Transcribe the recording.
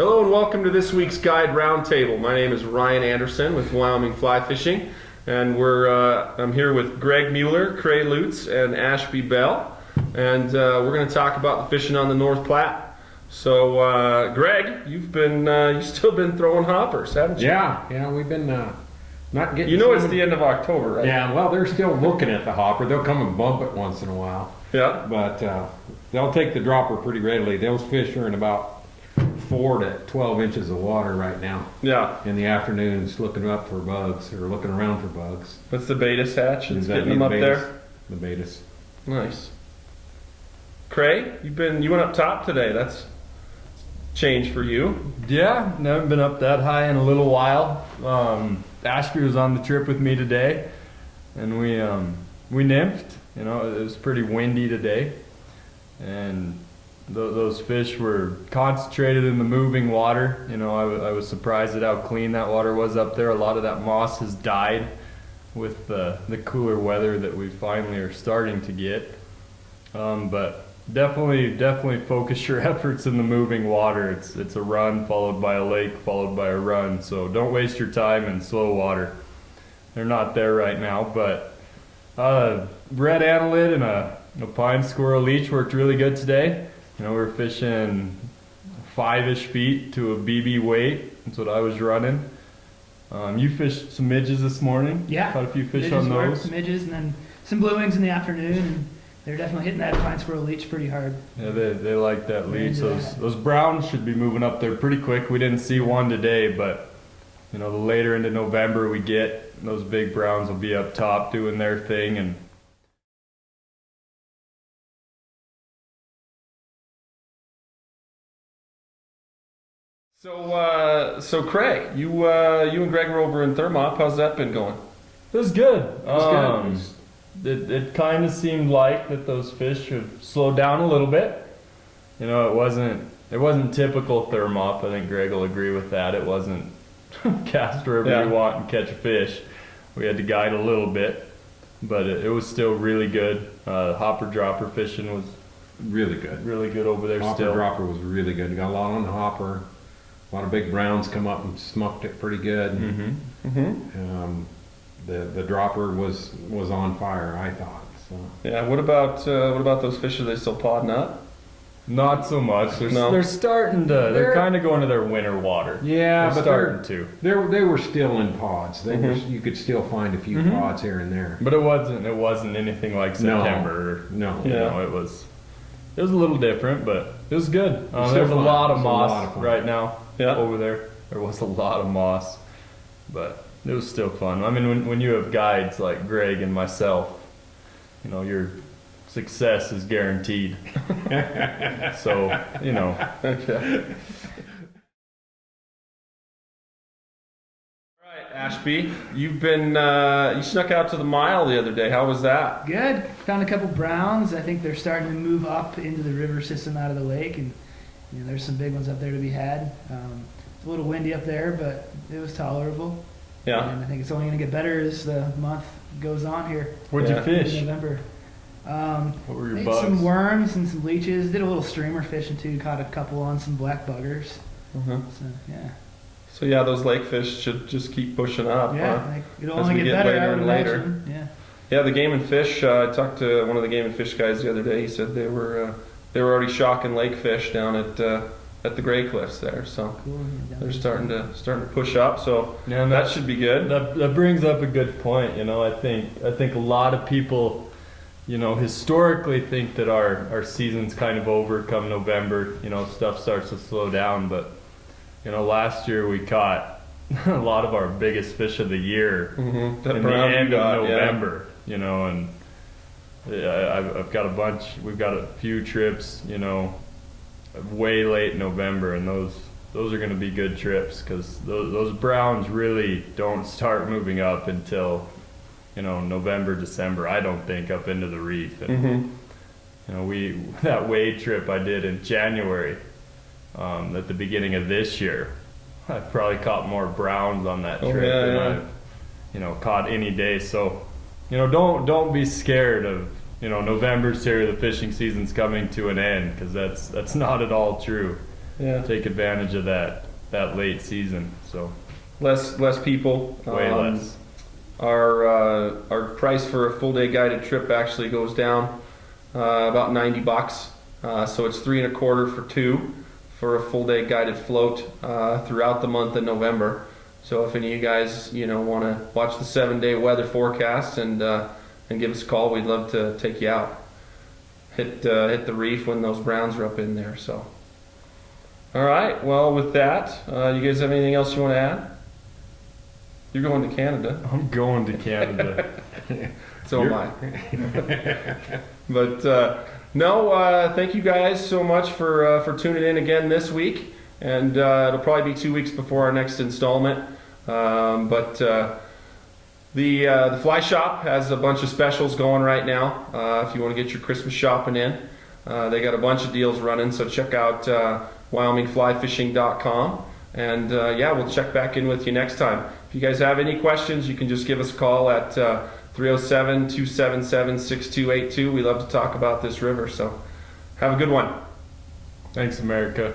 Hello and welcome to this week's Guide Roundtable. My name is Ryan Anderson with Wyoming Fly Fishing, and I'm here with Greg Mueller, Cray Lutz, and Ashby Bell, and we're going to talk about the fishing on the North Platte. So, Greg, you've still been throwing hoppers, haven't you? Yeah, we've been not getting. You know it's the end of October, right? Yeah, well, they're still looking at the hopper. They'll come and bump it once in a while. Yeah. But they'll take the dropper pretty readily. Those fish are in about 4 to 12 inches of water right now. Yeah. In the afternoons, looking up for bugs or looking around for bugs. That's the beta hatch. It's That getting be them up the there. The betas. Nice. Cray, you went up top today. That's change for you. Yeah, never been up that high in a little while. Ashby was on the trip with me today, and we nymphed. You know, it was pretty windy today, and those fish were concentrated in the moving water. You know, I was surprised at how clean that water was up there. A lot of that moss has died with the cooler weather that we finally are starting to get. But definitely focus your efforts in the moving water. It's a run followed by a lake followed by a run. So don't waste your time in slow water. They're not there right now, but red antler and a pine squirrel leech worked really good today. You know, we were fishing 5-ish feet to a BB weight. That's what I was running. You fished some midges this morning. Yeah. Caught a few fish Midges on worked, those. midges, and then some blue wings in the afternoon. And they're definitely hitting that pine squirrel leech pretty hard. Yeah, they like that leech. into that. Those browns should be moving up there pretty quick. We didn't see one today, but you know, the later into November we get, those big browns will be up top doing their thing. And So Cray, you and Greg were over in Thermop. How's that been going? it was good. It kind of seemed like that those fish have slowed down a little bit. You know, it wasn't typical Thermop. I think Greg will agree with that. It wasn't cast wherever Yeah. you want and catch a fish. We had to guide a little bit, but it was still really good. Hopper dropper fishing was Really good. really good over there Hopper still. dropper was really good. Got a lot on the hopper. A lot of big browns come up and smoked it pretty good. Mm-hmm. Mm-hmm. The dropper was on fire, I thought. So. Yeah. What about those fish? Are they still podding up? Not so much. No. They're starting to. They're kind of going to their winter water. Yeah, they're but starting to. they were still in pods. You could still find a few Mhm. pods here and there. But it wasn't anything like No. September. No. You Yeah. know, it was a little different, but it was good. was There's a still fun. lot It of was a moss lot of fun. right now Yeah. over there. There was a lot of moss, but it was still fun. I mean, when you have guides like Greg and myself, you know, your success is guaranteed. So, you know. Okay. All right, Ashby, you've been you snuck out to the mile the other day. How was that? Good. Found a couple browns. I think they're starting to move up into the river system out of the lake, and you know, there's some big ones up there to be had. It's a little windy up there, but it was tolerable. Yeah. And I think it's only going to get better as the month goes on here. What'd Yeah. you fish? In November. What were your Ate bugs? some worms and some leeches. Did a little streamer fishing too. Caught a couple on some black buggers. Uh-huh. So yeah. So yeah, those lake fish should just keep pushing up. Yeah. Huh? Like, it'll As only we get get better. later I would and later. imagine. Yeah. Yeah, the game and fish. I talked to one of the game and fish guys the other day. He said they were already shocking lake fish down at the Gray Cliffs there. So Cool. Yeah, they're starting to push up. So Yeah, and that should be good. That brings up a good point. You know, I think a lot of people, you know, historically think that our season's kind of over come November. You know, stuff starts to slow down. But you know, last year we caught a lot of our biggest fish of the year Mm-hmm. That in the brown you end got, of yeah. November. You know, and I've got a bunch. We've got a few trips. You know, way late November, and those are going to be good trips because those browns really don't start moving up until, you know, November, December. I don't think up into the reef. And Mm-hmm. you know, that wade trip I did in January, at the beginning of this year, I probably caught more browns on that Oh, trip yeah, than yeah. I've, you know, caught any day. So, you know, don't be scared of, you know, November's here, the fishing season's coming to an end, because that's not at all true. Yeah. take advantage of that late season. So Less people. way less. Our price for a full day guided trip actually goes down about $90. So it's $3.25 for two for a full day guided float throughout the month of November. So if any of you guys want to watch the 7-day weather forecast and give us a call, we'd love to take you out. Hit the reef when those browns are up in there. So all right. Well, with that, you guys have anything else you want to add? You're going to Canada. I'm going to Canada. So am I. But no, thank you guys so much for tuning in again this week. And it'll probably be 2 weeks before our next installment. But the Fly Shop has a bunch of specials going right now. If you want to get your Christmas shopping in, they got a bunch of deals running. So check out WyomingFlyFishing.com. And yeah, we'll check back in with you next time. If you guys have any questions, you can just give us a call at 307-277-6282. We love to talk about this river. So have a good one. Thanks, America.